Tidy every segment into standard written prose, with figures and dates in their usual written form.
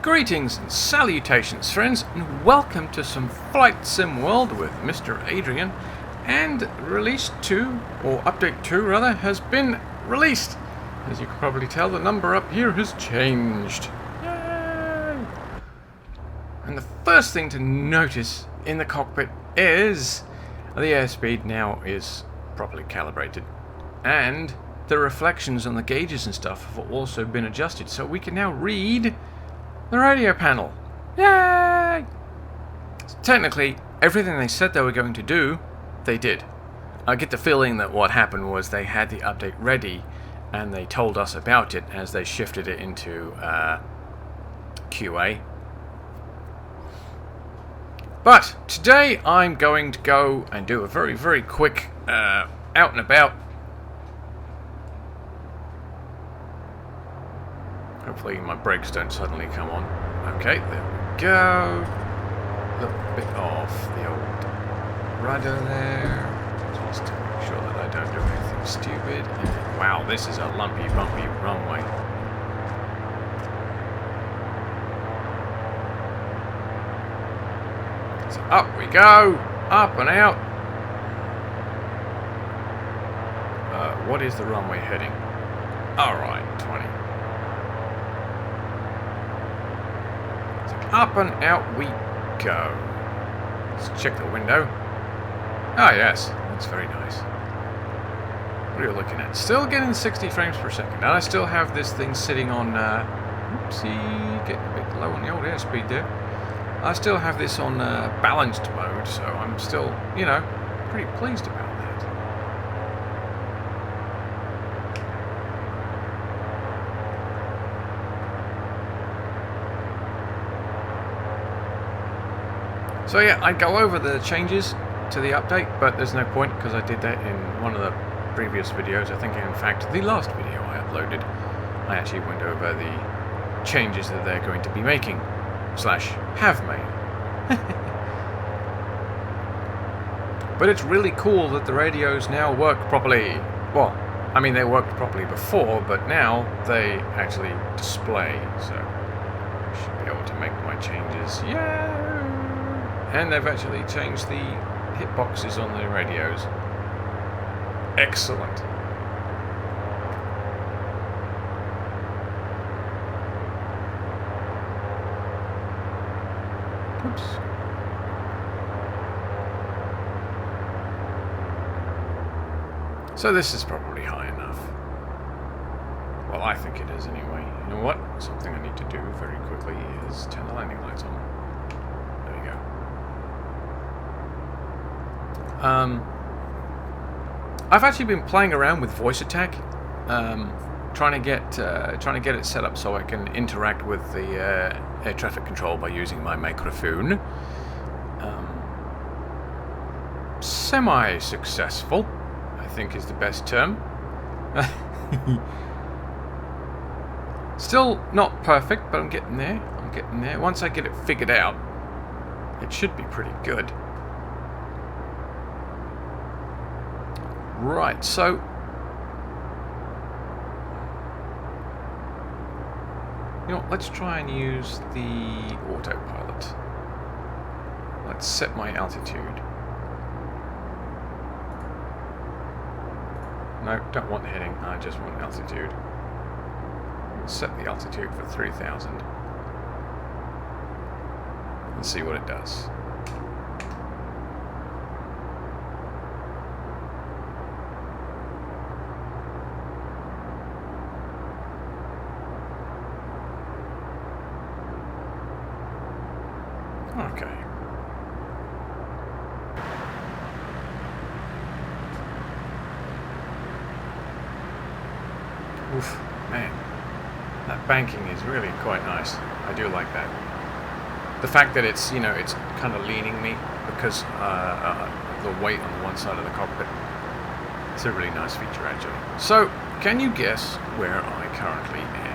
Greetings and salutations, friends, and welcome to some Flight Sim World with Mr. Adrian. And Release 2, or Update 2 rather, has been released. As you can probably tell, the number up here has changed. Yay! And the first thing to notice in the cockpit is the airspeed now is properly calibrated. And the reflections on the gauges and stuff have also been adjusted, so we can now read the radio panel. Yay! So technically, everything they said they were going to do, they did. I get the feeling that what happened was they had the update ready and they told us about it as they shifted it into QA. But today I'm going to go and do a very, very quick out and about. Hopefully my brakes don't suddenly come on. Okay, there we go. A little bit off the old rudder there. Just to make sure that I don't do anything stupid. Wow, this is a lumpy, bumpy runway. So up we go. Up and out. What is the runway heading? Alright, 20. Up and out we go. Let's check the window. Ah, yes. That's very nice. What are you looking at? Still getting 60 frames per second. And I still have this thing sitting on... oopsie, getting a bit low on the old airspeed there. I still have this on balanced mode, so I'm still, you know, pretty pleased about that. So yeah, I go over the changes to the update, but there's no point because I did that in one of the previous videos. I think, in fact, the last video I uploaded, I actually went over the changes that they're going to be making, / have made. But it's really cool that the radios now work properly. Well, I mean, they worked properly before, but now they actually display, so I should be able to make my changes. Yeah! And they've actually changed the hitboxes on the radios. Excellent. Oops. So this is probably high enough. Well, I think it is anyway. You know what? Something I need to do very quickly is turn the landing lights on. There we go. I've actually been playing around with voice attack, trying to get it set up so I can interact with the air traffic control by using my microphone. Semi-successful, I think, is the best term. Still not perfect, but I'm getting there. I'm getting there. Once I get it figured out, it should be pretty good. Right, so you know, let's try and use the autopilot. Let's set my altitude. No, don't want heading, I just want altitude. Set the altitude for 3,000 and see what it does. Okay. Oof, man. That banking is really quite nice. I do like that. The fact that it's, you know, it's kind of leaning me because the weight on the one side of the cockpit. It's a really nice feature, actually. So, can you guess where I currently am?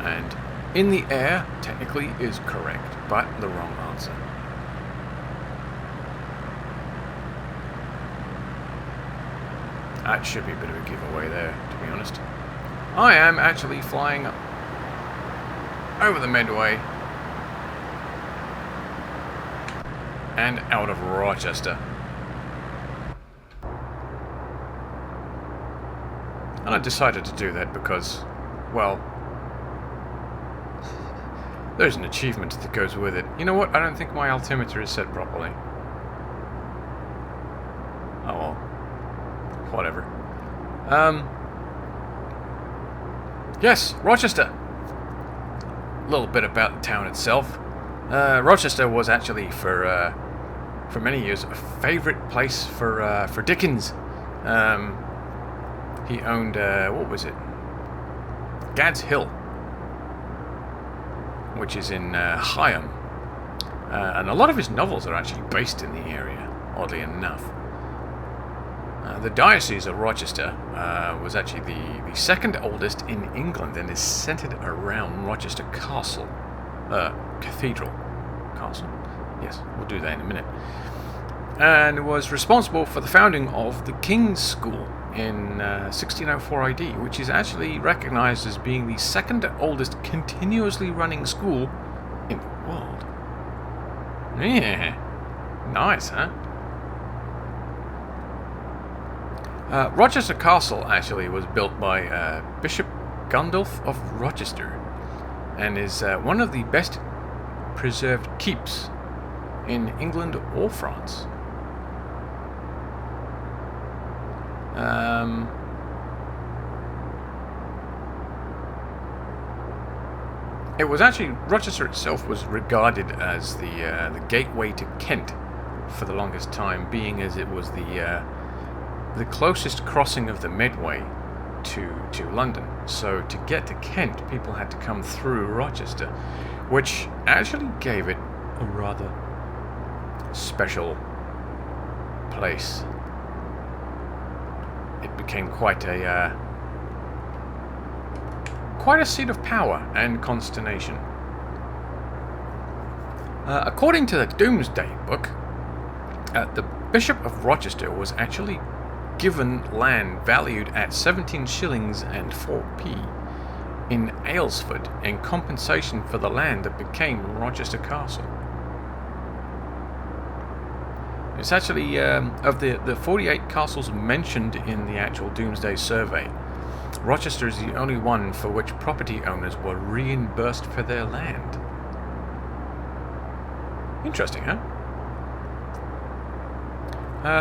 And in the air, technically, is correct, but the wrong answer. That should be a bit of a giveaway there, to be honest. I am actually flying over the Medway and out of Rochester. And I decided to do that because, well, there's an achievement that goes with it. You know what? I don't think my altimeter is set properly. Oh well. Whatever. Yes, Rochester. A little bit about the town itself. Rochester was actually for many years a favourite place for Dickens. He owned what was it? Gad's Hill, which is in Higham, and a lot of his novels are actually based in the area. Oddly enough, the Diocese of Rochester was actually the second oldest in England and is centred around Rochester Castle. Cathedral. Castle. Yes, we'll do that in a minute. And was responsible for the founding of the King's School in 1604 AD, which is actually recognised as being the second oldest continuously running school in the world. Yeah. Nice, huh? Rochester Castle actually was built by Bishop Gundulph of Rochester and is one of the best preserved keeps in England or France. It was actually, Rochester itself was regarded as the gateway to Kent for the longest time, being as it was the closest crossing of the Medway to London. So to get to Kent, people had to come through Rochester, which actually gave it a rather special place. It became quite a seat of power and consternation. According to the Domesday Book, the Bishop of Rochester was actually given land valued at 17 shillings and 4p in Aylesford in compensation for the land that became Rochester Castle. It's actually, of the 48 castles mentioned in the actual Domesday survey, Rochester is the only one for which property owners were reimbursed for their land. Interesting, huh?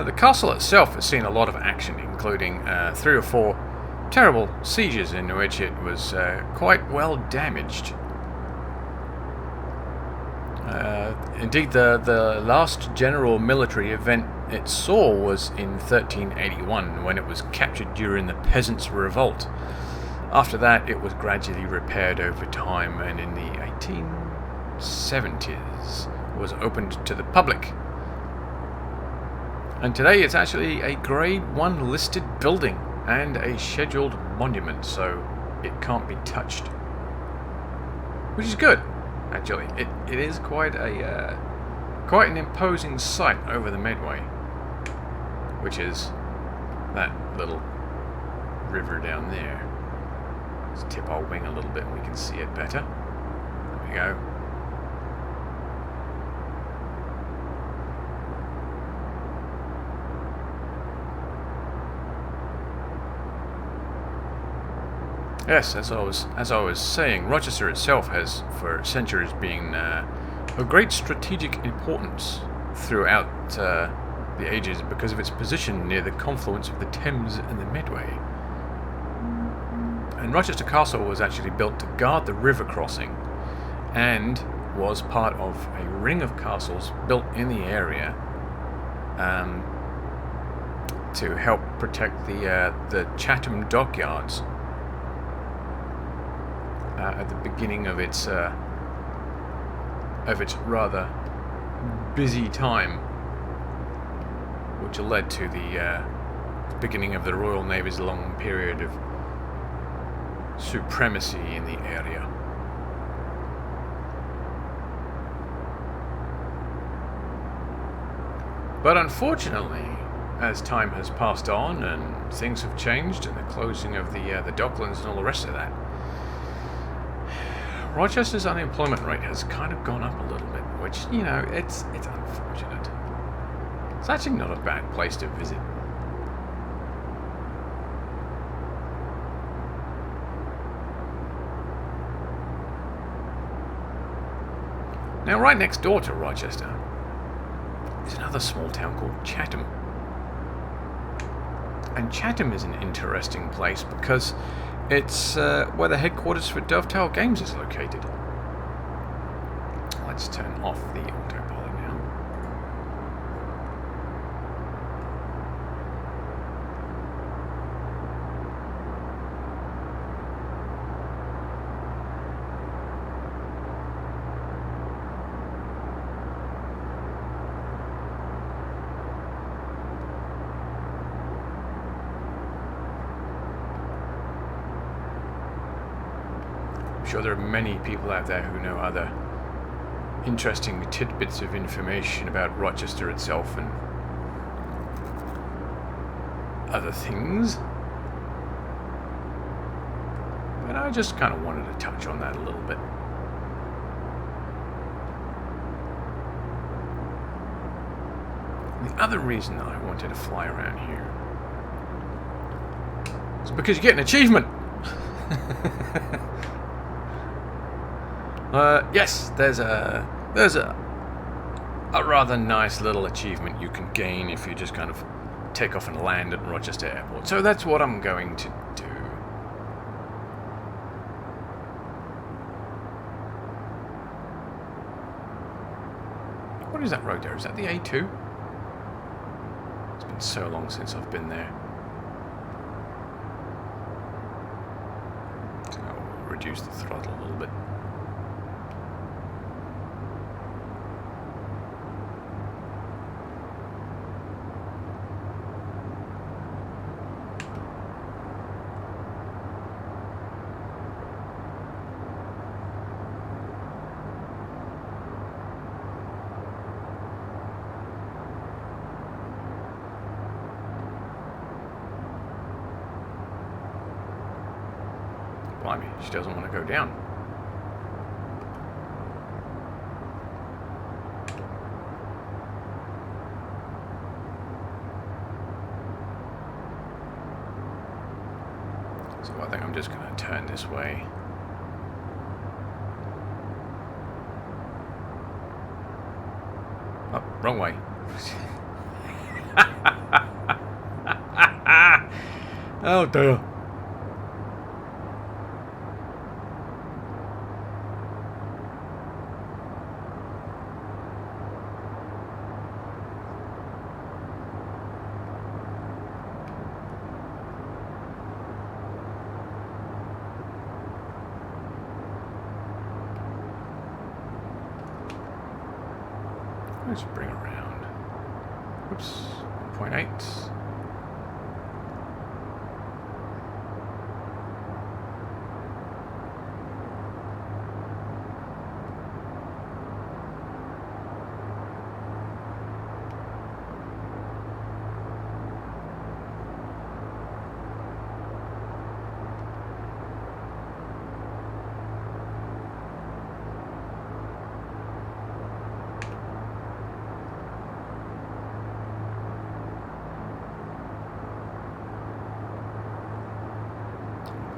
The castle itself has seen a lot of action, including 3 or 4 terrible sieges in which it was quite well damaged. Indeed, the last general military event it saw was in 1381, when it was captured during the Peasants' Revolt. After that, it was gradually repaired over time, and in the 1870s was opened to the public. And today it's actually a Grade 1 listed building and a scheduled monument, so it can't be touched. Which is good. Actually, it is quite an imposing sight over the Medway, which is that little river down there. Let's tip our wing a little bit and we can see it better. There we go. Yes, as I was saying, Rochester itself has, for centuries, been of great strategic importance throughout the ages because of its position near the confluence of the Thames and the Medway. And Rochester Castle was actually built to guard the river crossing, and was part of a ring of castles built in the area to help protect the Chatham dockyards. At the beginning of its rather busy time, which led to the beginning of the Royal Navy's long period of supremacy in the area. But unfortunately, as time has passed on and things have changed, and the closing of the Docklands and all the rest of that, Rochester's unemployment rate has kind of gone up a little bit, which, you know, it's unfortunate. It's actually not a bad place to visit. Now, right next door to Rochester is another small town called Chatham. And Chatham is an interesting place because it's where the headquarters for Dovetail Games is located. Let's turn off the autopilot now. I'm sure there are many people out there who know other interesting tidbits of information about Rochester itself and other things. But I just kind of wanted to touch on that a little bit. The other reason that I wanted to fly around here is because you get an achievement. Yes, there's a rather nice little achievement you can gain if you just kind of take off and land at Rochester Airport. So that's what I'm going to do. What is that road there? Is that the A2? It's been so long since I've been there. So I'll reduce the throttle a little bit. Blimey, she doesn't want to go down. So I think I'm just going to turn this way. Oh, wrong way. Oh dear. Let's bring around. Oops, 1.8.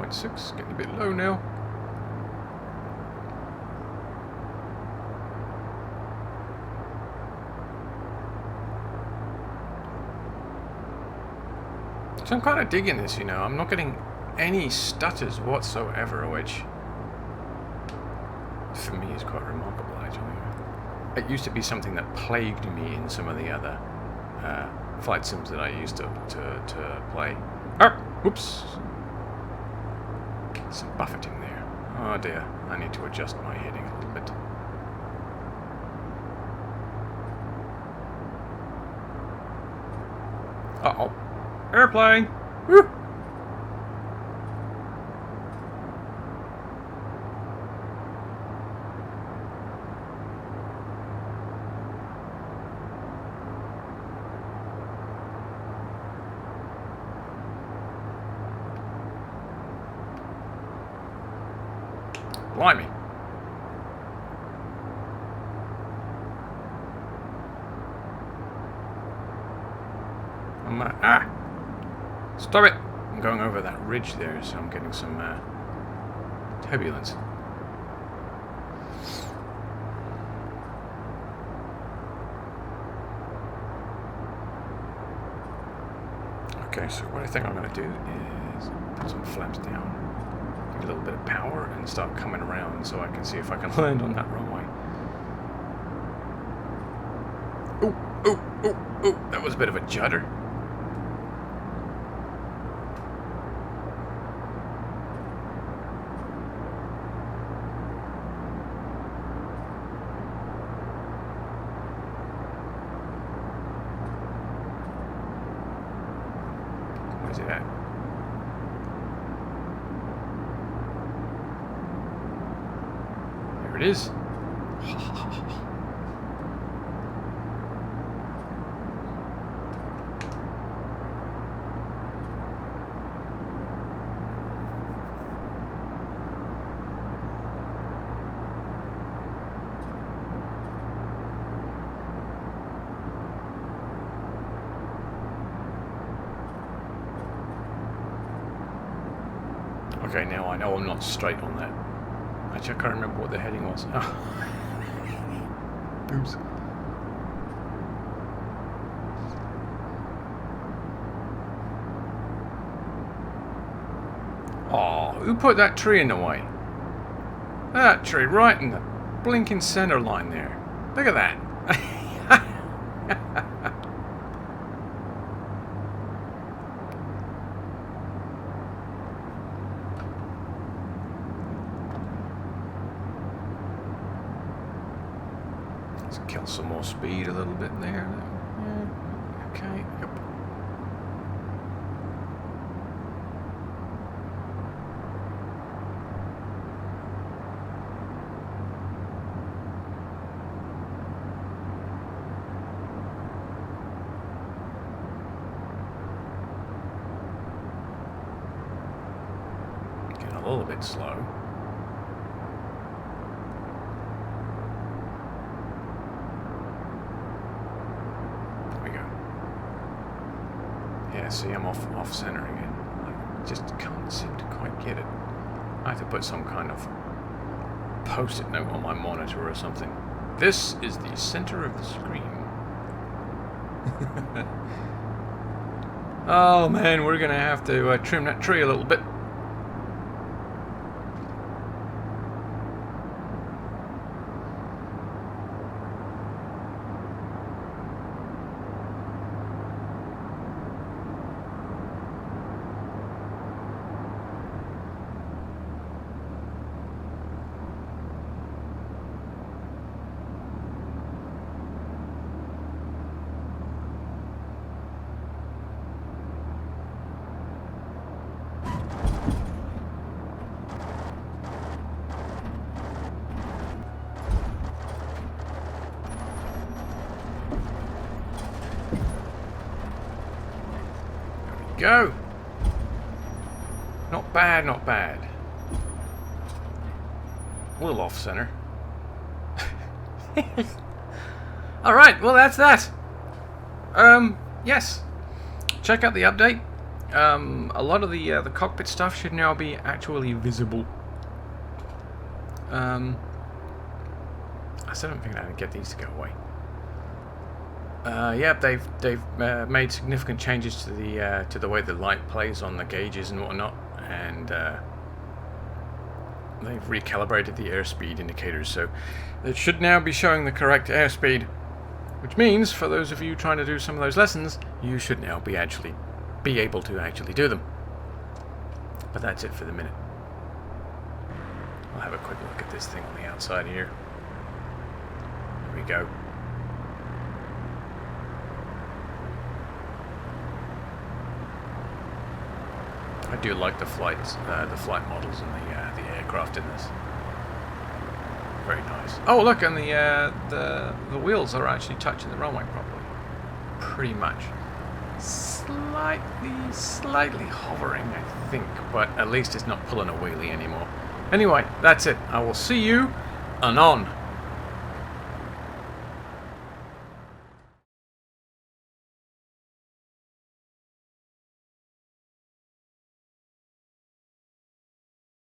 .6, getting a bit low now. So I'm kind of digging this, you know. I'm not getting any stutters whatsoever, which for me is quite remarkable, actually. It used to be something that plagued me in some of the other flight sims that I used to play. Oh, whoops. Some buffeting there. Oh dear, I need to adjust my heading a little bit. Uh-oh. Airplane! Woo! Blimey. Stop it! I'm going over that ridge there, so I'm getting some turbulence. Okay, so what I think I'm going to do is put some flaps down, get a little bit of power, and start coming around so I can see if I can land on that runway. Oh, that was a bit of a judder. Where's it at? There it is. Okay, now I know I'm not straight on that. Actually, I can't remember what the heading was. Oops. Oh, who put that tree in the way? That tree right in the blinking center line there. Look at that. Let's kill some more speed a little bit there. Yeah. Okay. Yep. Getting a little bit slow. Yeah, see, I'm off center again. I just can't seem to quite get it. I have to put some kind of post-it note on my monitor or something. This is the center of the screen. Oh man, we're gonna have to trim that tree a little bit. Go. Not bad, not bad. A little off center. Alright, well that's that. Yes. Check out the update. A lot of the cockpit stuff should now be actually visible. I still don't think I can get these to go away. Yep, they've made significant changes to the way the light plays on the gauges and whatnot, and they've recalibrated the airspeed indicators, so it should now be showing the correct airspeed, which means for those of you trying to do some of those lessons, you should now be able to actually do them. But that's it for the minute. I'll have a quick look at this thing on the outside here. There we go. I do like the flight models and the aircraft in this. Very nice. Oh, look, and the wheels are actually touching the runway properly. Pretty much. Slightly hovering, I think, but at least it's not pulling a wheelie anymore. Anyway, that's it. I will see you anon.